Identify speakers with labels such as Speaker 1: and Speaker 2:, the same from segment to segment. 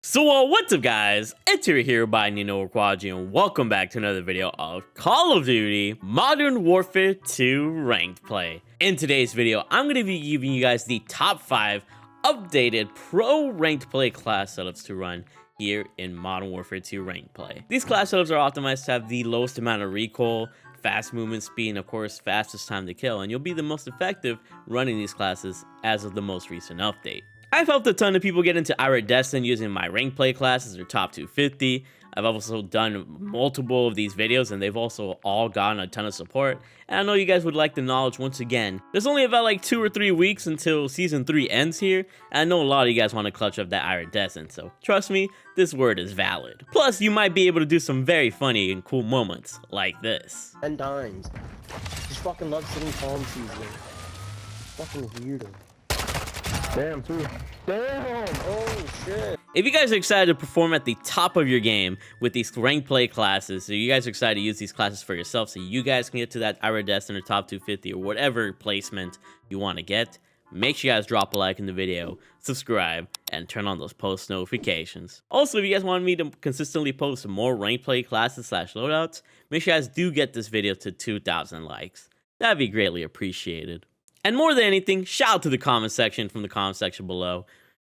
Speaker 1: So what's up guys, it's here by Nino Quadri and welcome back to another video of Call of Duty Modern Warfare 2 Ranked Play. In today's video, I'm going to be giving you guys the top 5 updated pro ranked play class setups to run here in Modern Warfare 2 Ranked Play. These class setups are optimized to have the lowest amount of recoil, fast movement speed, and of course fastest time to kill, and you'll be the most effective running these classes as of the most recent update. I've helped a ton of people get into iridescent using my rank play classes or top 250. I've also done multiple of these videos and they've also all gotten a ton of support. And I know you guys would like the knowledge once again. There's only about like 2 or 3 weeks until season 3 ends here. And I know a lot of you guys want to clutch up that iridescent, so trust me, this word is valid. Plus, you might be able to do some very funny and cool moments like this.
Speaker 2: 10 times. Just fucking love sitting palm season. Fucking weirdo. Damn, too. Damn! Oh, shit.
Speaker 1: If you guys are excited to perform at the top of your game with these ranked play classes, so you guys are excited to use these classes for yourself so you guys can get to that iridescent or top 250 or whatever placement you want to get, make sure you guys drop a like in the video, subscribe, and turn on those post notifications. Also, if you guys want me to consistently post more ranked play classes / loadouts, make sure you guys do get this video to 2,000 likes. That'd be greatly appreciated. And more than anything, shout out to the comment section from the comment section below.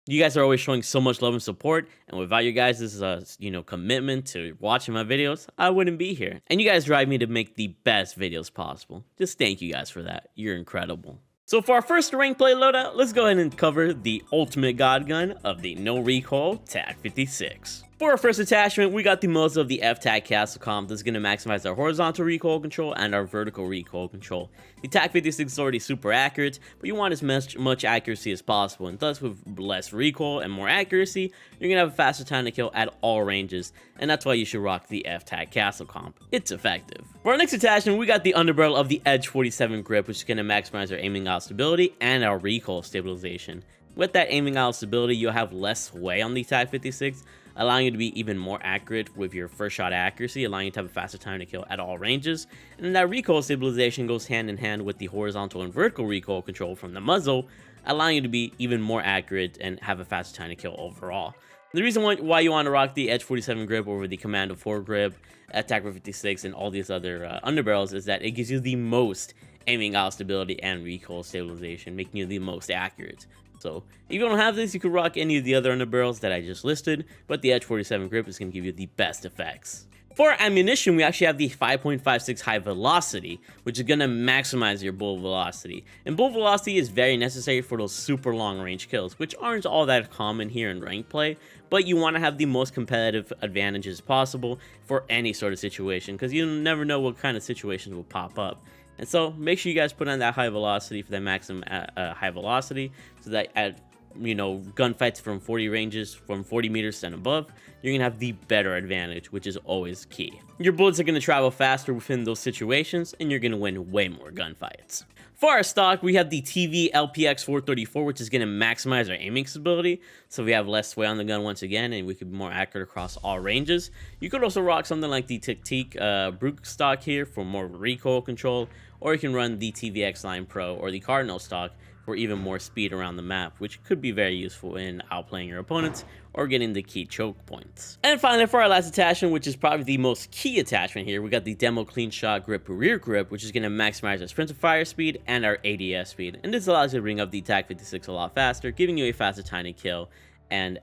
Speaker 1: You guys are always showing so much love and support, and without you guys' commitment to watching my videos, I wouldn't be here. And you guys drive me to make the best videos possible. Just thank you guys for that. You're incredible. So for our first rank play loadout, let's go ahead and cover the ultimate god gun of the no recoil TAC 56. For our first attachment, we got the muzzle of the F-TAC Castle comp that's going to maximize our horizontal recoil control and our vertical recoil control. The TAC 56 is already super accurate, but you want as much accuracy as possible, and thus with less recoil and more accuracy, you're going to have a faster time to kill at all ranges, and that's why you should rock the F-TAC Castle comp. It's effective. For our next attachment, we got the underbarrel of the Edge 47 grip, which is going to maximize our aiming out stability and our recoil stabilization. With that aiming out stability, you'll have less sway on the TAC 56, allowing you to be even more accurate with your first shot accuracy, allowing you to have a faster time to kill at all ranges. And then that recoil stabilization goes hand in hand with the horizontal and vertical recoil control from the muzzle, allowing you to be even more accurate and have a faster time to kill overall. The reason why you want to rock the Edge 47 grip over the Commando 4 grip, TAC 56, and all these other underbarrels is that it gives you the most aiming out stability and recoil stabilization, making you the most accurate. So if you don't have this, you could rock any of the other underbarrels that I just listed, but the Edge 47 grip is going to give you the best effects. For our ammunition, we actually have the 5.56 high velocity, which is going to maximize your bullet velocity. And bullet velocity is very necessary for those super long range kills, which aren't all that common here in ranked play, but you want to have the most competitive advantages possible for any sort of situation, because you never know what kind of situations will pop up. And so make sure you guys put on that high velocity for that maximum high velocity, so that at gunfights from 40 ranges, from 40 meters and above, you're gonna have the better advantage, which is always key. Your bullets are gonna travel faster within those situations, and you're gonna win way more gunfights. For our stock, we have the TV LPX 434, which is going to maximize our aiming stability, so we have less sway on the gun once again, and we can be more accurate across all ranges. You could also rock something like the Tic-Tic Brute stock here for more recoil control, or you can run the TVX Line Pro or the Cardinal stock for even more speed around the map, which could be very useful in outplaying your opponents or getting the key choke points. And finally, for our last attachment, which is probably the most key attachment here, we got the Demo Clean Shot Grip rear grip, which is going to maximize our sprint to fire speed and our ADS speed. And this allows you to bring up the TAC 56 a lot faster, giving you a faster time to kill. And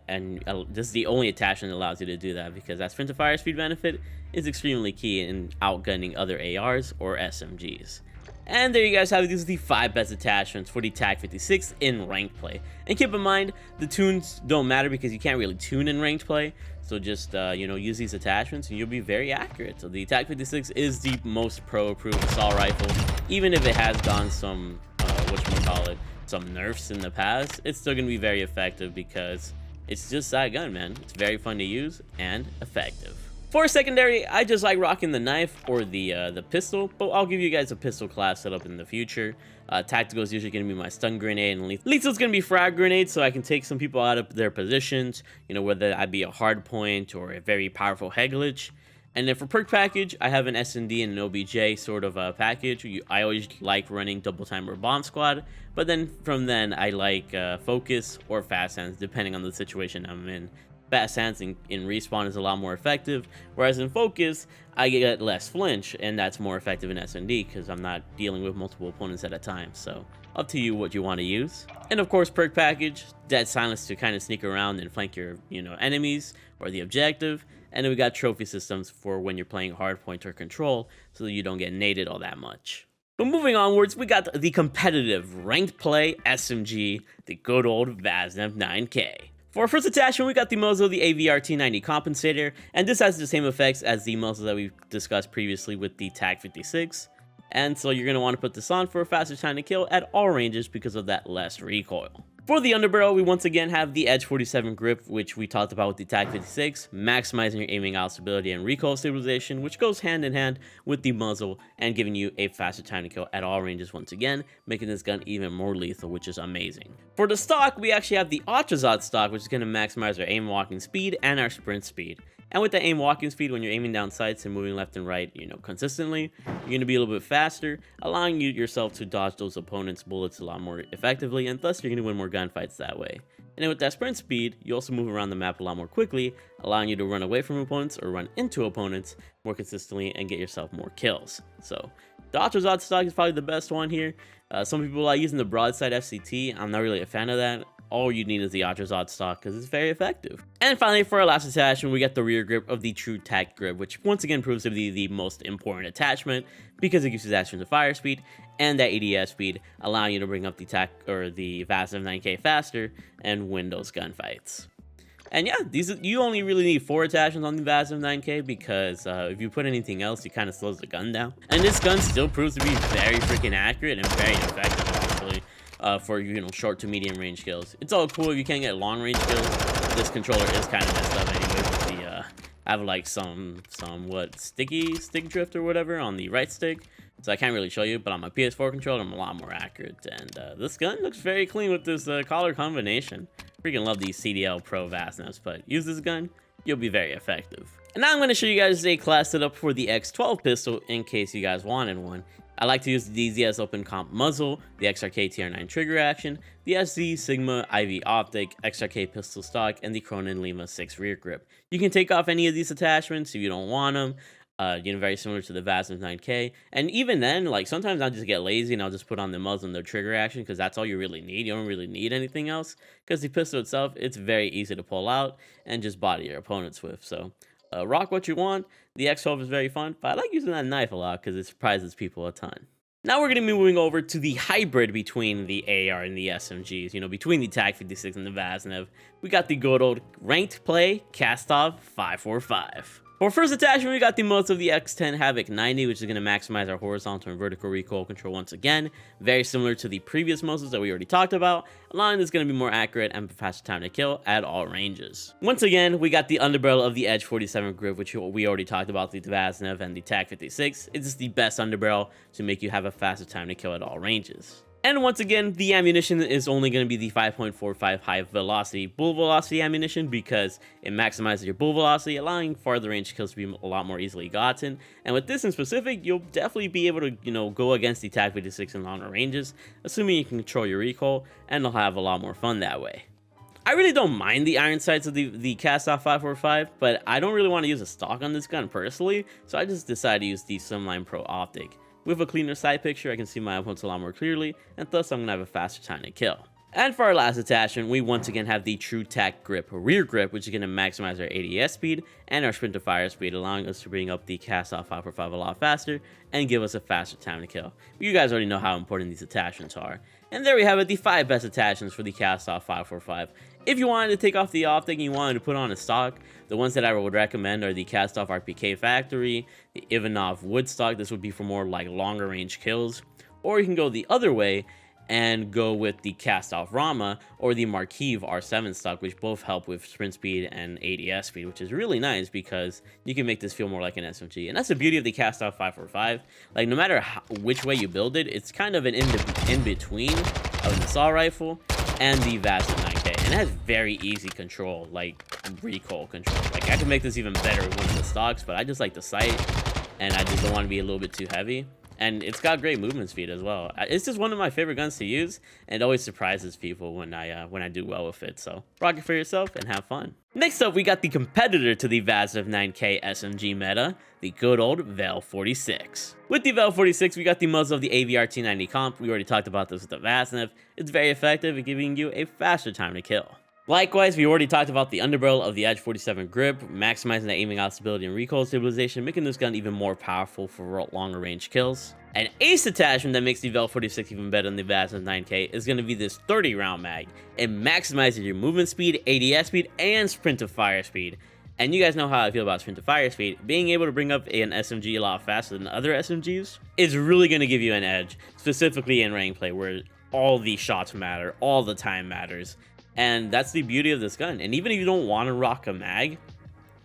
Speaker 1: this is the only attachment that allows you to do that, because that sprint to fire speed benefit is extremely key in outgunning other ARs or SMGs. And there you guys have it. These are the 5 best attachments for the TAC 56 in ranked play. And keep in mind, the tunes don't matter because you can't really tune in ranked play. So just use these attachments and you'll be very accurate. So the TAC 56 is the most pro-approved assault rifle, even if it has gone some some nerfs in the past. It's still gonna be very effective because it's just that gun, man. It's very fun to use and effective. For secondary, I just like rocking the knife or the pistol, but I'll give you guys a pistol class setup in the future. Tactical is usually going to be my stun grenade, and lethal is going to be frag grenade, so I can take some people out of their positions, whether that be a hard point or a very powerful head glitch. And then for perk package, I have an S&D and an OBJ sort of package. I always like running double time or bomb squad, but then from then I like focus or fast hands depending on the situation I'm in. fast hands in respawn is a lot more effective, whereas in focus, I get less flinch, and that's more effective in S&D because I'm not dealing with multiple opponents at a time. So up to you what you want to use. And of course, perk package, dead silence to kind of sneak around and flank your enemies or the objective. And then we got trophy systems for when you're playing hardpoint or control, so that you don't get naded all that much. But moving onwards, we got the competitive ranked play SMG, the good old Vaznev 9K. For our first attachment, we got the muzzle, the AVR-T90 compensator, and this has the same effects as the muzzle that we discussed previously with the TAC-56. And so you're going to want to put this on for a faster time to kill at all ranges because of that less recoil. For the underbarrel, we once again have the Edge 47 grip, which we talked about with the TAC-56, maximizing your aiming out stability and recoil stabilization, which goes hand in hand with the muzzle and giving you a faster time to kill at all ranges once again, making this gun even more lethal, which is amazing. For the stock, we actually have the Ultrazod stock, which is going to maximize our aim walking speed and our sprint speed. And with the aim walking speed, when you're aiming down sights and moving left and right, consistently, you're going to be a little bit faster, allowing you yourself to dodge those opponents' bullets a lot more effectively, and thus you're going to win more gunfights that way. And then with that sprint speed, you also move around the map a lot more quickly, allowing you to run away from opponents or run into opponents more consistently and get yourself more kills. So the Ultrazod stock is probably the best one here. Some people like using the broadside FCT. I'm not really a fan of that. All you need is the Ultrazod stock because it's very effective. And finally, for our last attachment, we got the rear grip of the True Tac grip, which once again proves to be the most important attachment because it gives you that sprint to fire speed and that ADS speed, allowing you to bring up the TAC or the Vaznev 9K faster and win those gunfights. And yeah, you only really need 4 attachments on the Vaznev 9K because if you put anything else, it kind of slows the gun down. And this gun still proves to be very freaking accurate and very effective, actually. For short to medium range kills. It's all cool if you can't get long range kills. This controller is kind of messed up anyway with the I have like some sticky stick drift or whatever on the right stick, so I can't really show you, but on my PS4 controller I'm a lot more accurate. And this gun looks very clean with this color combination. Freaking love these CDL Pro Vasnams, but use this gun, you'll be very effective. And now I'm going to show you guys a class setup for the X12 pistol in case you guys wanted one. I like to use the DZS Open Comp muzzle, the XRK TR9 trigger action, the SZ Sigma IV optic, XRK pistol stock, and the Cronin Lima 6 rear grip. You can take off any of these attachments if you don't want them. Very similar to the Vaznev 9K. And even then, like sometimes I'll just get lazy and I'll just put on the muzzle and the trigger action because that's all you really need. You don't really need anything else because the pistol itself, it's very easy to pull out and just body your opponents with. So rock what you want. The X12 is very fun, but I like using that knife a lot because it surprises people a ton. Now we're going to be moving over to the hybrid between the AR and the SMGs, between the TAC-56 and the Vaznev. We got the good old Ranked Play Castoff 545. For first attachment, we got the muzzle of the X10 Havoc 90, which is going to maximize our horizontal and vertical recoil control once again. Very similar to the previous muzzles that we already talked about, allowing this going to be more accurate and faster time to kill at all ranges. Once again, we got the underbarrel of the Edge 47 grip, which we already talked about, the Vaznev and the TAC-56. It's the best underbarrel to make you have a faster time to kill at all ranges. And once again, the ammunition is only going to be the 5.45 high velocity bull velocity ammunition because it maximizes your bull velocity, allowing farther range kills to be a lot more easily gotten. And with this in specific, you'll definitely be able to, go against the TAC-56 in longer ranges, assuming you can control your recoil, and you'll have a lot more fun that way. I really don't mind the iron sights of the Castoff 545, but I don't really want to use a stock on this gun personally, so I just decided to use the Slimline Pro Optic. With a cleaner side picture, I can see my opponents a lot more clearly, and thus I'm going to have a faster time to kill. And for our last attachment, we once again have the True Tac grip rear grip, which is going to maximize our ADS speed and our sprint to fire speed, allowing us to bring up the Castoff 545 a lot faster and give us a faster time to kill. You guys already know how important these attachments are. And there we have it, the 5 best attachments for the Castoff 545. If you wanted to take off the optic and you wanted to put on a stock, the ones that I would recommend are the Castoff RPK Factory, the Ivanov Wood stock. This would be for more like longer range kills. Or you can go the other way and go with the Castoff Rama or the Markiv R7 stock, which both help with sprint speed and ADS speed, which is really nice because you can make this feel more like an SMG. And that's the beauty of the Castoff 545. Like, no matter which way you build it, it's kind of an in-between of an assault rifle and the Vaznev 9K. And it has very easy control, like recoil control. Like, I could make this even better with one of the stocks, but I just like the sight, and I just don't want to be a little bit too heavy. And it's got great movement speed as well. It's just one of my favorite guns to use, and it always surprises people when I do well with it. So rock it for yourself and have fun. Next up, we got the competitor to the Vaznev 9K SMG meta, the good old Vel 46. With the Vel 46, we got the muzzle of the AVR T90 comp. We already talked about this with the Vaznev. It's very effective at giving you a faster time to kill. Likewise, we already talked about the underbarrel of the Edge 47 grip, maximizing the aiming out stability and recoil stabilization, making this gun even more powerful for longer range kills. An ace attachment that makes the Vel 46 even better than the Vaznev 9K is going to be this 30 round mag. It maximizes your movement speed, ADS speed, and sprint to fire speed. And you guys know how I feel about sprint to fire speed. Being able to bring up an SMG a lot faster than other SMGs is really going to give you an edge, specifically in rank play where all the shots matter, all the time matters. And that's the beauty of this gun. And even if you don't want to rock a mag,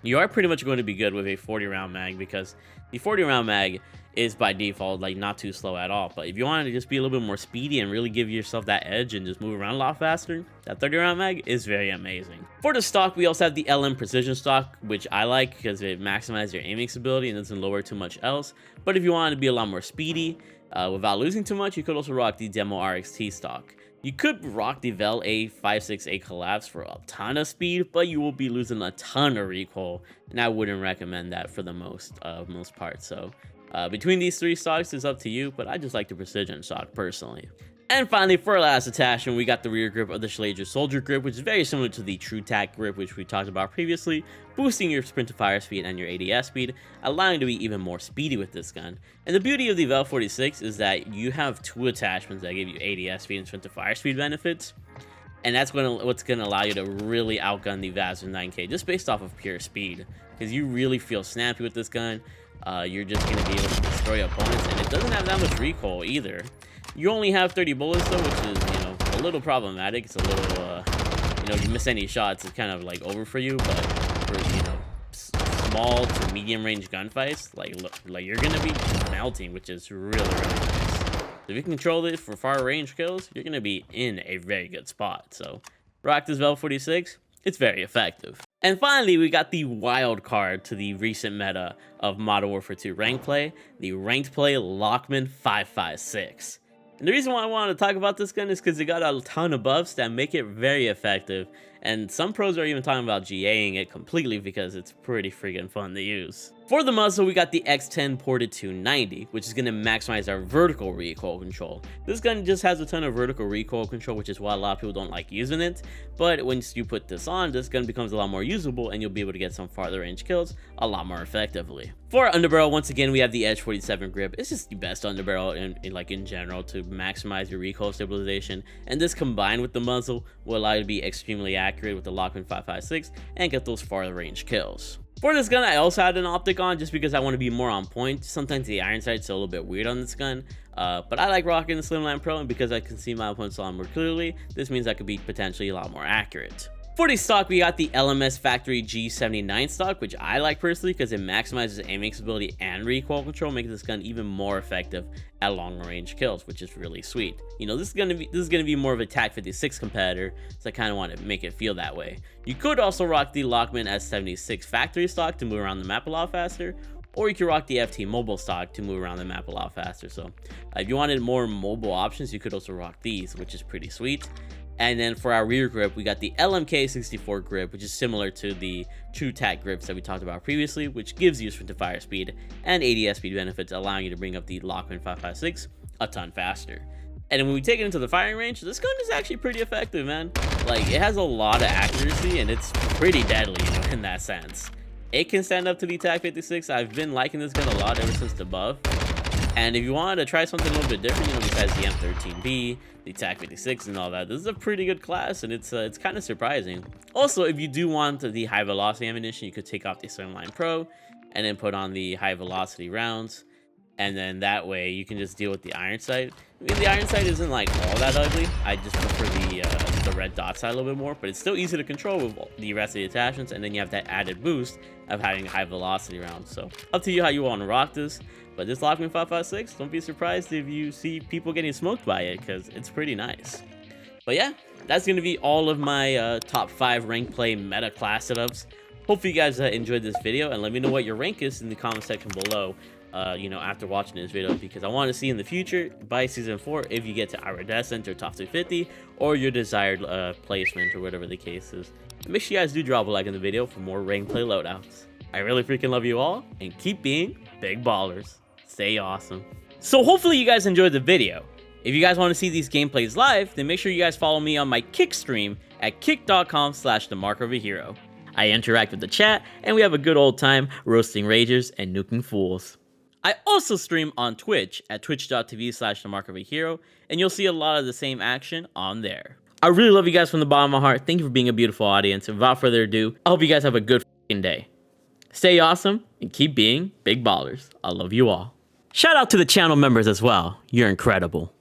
Speaker 1: you are pretty much going to be good with a 40 round mag, because the 40 round mag is by default like not too slow at all. But if you want to just be a little bit more speedy and really give yourself that edge and just move around a lot faster, that 30 round mag is very amazing. For the stock, we also have the LM Precision stock, which I like because it maximizes your aiming stability and doesn't lower too much else. But if you want to be a lot more speedy without losing too much, you could also rock the Demo RXT stock. You could rock the Vel A56A Collapse for a ton of speed, but you will be losing a ton of recoil, and I wouldn't recommend that for the most part. So between these three stocks, it's up to you, but I just like the Precision stock personally. And finally, for our last attachment, we got the rear grip of the Schlager Soldier grip, which is very similar to the True Tac grip, which we talked about previously, boosting your sprint to fire speed and your ADS speed, allowing you to be even more speedy with this gun. And the beauty of the Vel 46 is that you have two attachments that give you ADS speed and sprint to fire speed benefits, and that's what's going to allow you to really outgun the Vaznev 9K just based off of pure speed, because you really feel snappy with this gun. You're just going to be able to destroy opponents, and it doesn't have that much recoil either. You only have 30 bullets though, which is, you know, a little problematic. It's a little, you know, if you miss any shots, it's kind of like over for you. But for, you know, small to medium range gunfights, like you're gonna be melting, which is really nice. So if you can control this for far range kills, you're gonna be in a very good spot. So rock this Vel 46. It's very effective. And finally, we got the wild card to the recent meta of Modern Warfare 2 Ranked Play, the Ranked Play Lachmann 5.56. And the reason why I wanted to talk about this gun is because it got a ton of buffs that make it very effective. And some pros are even talking about GAing it completely because it's pretty freaking fun to use. For the muzzle, we got the X10 ported 290, which is going to maximize our vertical recoil control. This gun just has a ton of vertical recoil control, which is why a lot of people don't like using it. But once you put this on, this gun becomes a lot more usable and you'll be able to get some farther range kills a lot more effectively. For our underbarrel, once again, we have the Edge 47 grip. It's just the best underbarrel in general to maximize your recoil stabilization. And this combined with the muzzle will allow you to be extremely accurate with the Lachmann 5.56 and get those farther range kills. For this gun, I also had an optic on just because I want to be more on point. Sometimes the iron sight's a little bit weird on this gun, but I like rocking the Slimline Pro, and because I can see my opponents a lot more clearly, this means I could be potentially a lot more accurate. For the stock, we got the LMS Factory G79 stock, which I like personally because it maximizes aiming stability and recoil control, making this gun even more effective at longer range kills, which is really sweet. You know, this is gonna be more of a TAC 56 competitor, so I kind of want to make it feel that way. You could also rock the Lachmann S76 Factory stock to move around the map a lot faster, or you can rock the FT Mobile stock to move around the map a lot faster. So if you wanted more mobile options, you could also rock these, which is pretty sweet. And then for our rear grip, we got the LMK64 grip, which is similar to the True Tac grips that we talked about previously, which gives you sprint to fire speed and ADS speed benefits, allowing you to bring up the Lachmann 5.56 a ton faster. And when we take it into the firing range, this gun is actually pretty effective, man. Like, it has a lot of accuracy and it's pretty deadly, you know, in that sense. It can stand up to the TAC 56. I've been liking this gun a lot ever since the buff. And if you wanted to try something a little bit different, you know, besides the M13B, the TAC 56 and all that, this is a pretty good class, and it's kind of surprising. Also, if you do want the high velocity ammunition, you could take off the Slimline Pro and then put on the high velocity rounds, and then that way you can just deal with the iron sight. I mean, the iron sight isn't like all that ugly. I just prefer the red dot sight a little bit more, but it's still easy to control with the rest of the attachments, and then you have that added boost of having high velocity rounds. So up to you how you want to rock this. But this Lachmann 5.56, don't be surprised if you see people getting smoked by it, because it's pretty nice. But yeah, that's going to be all of my top 5 ranked play meta class setups. Hopefully you guys enjoyed this video, and let me know what your rank is in the comment section below. you know, after watching this video, because I want to see in the future by season 4 if you get to iridescent or top 250 or your desired placement or whatever the case is. And make sure you guys do drop a like in the video for more ranked play loadouts. I really freaking love you all, and keep being big ballers. Stay awesome. So hopefully you guys enjoyed the video. If you guys want to see these gameplays live, then make sure you guys follow me on my Kick stream at kick.com/themarkoverhero. I interact with the chat, and we have a good old time roasting ragers and nuking fools. I also stream on Twitch at twitch.tv/themarkoverhero, and you'll see a lot of the same action on there. I really love you guys from the bottom of my heart. Thank you for being a beautiful audience, and without further ado, I hope you guys have a good f***ing day. Stay awesome, and keep being big ballers. I love you all. Shout out to the channel members as well. You're incredible.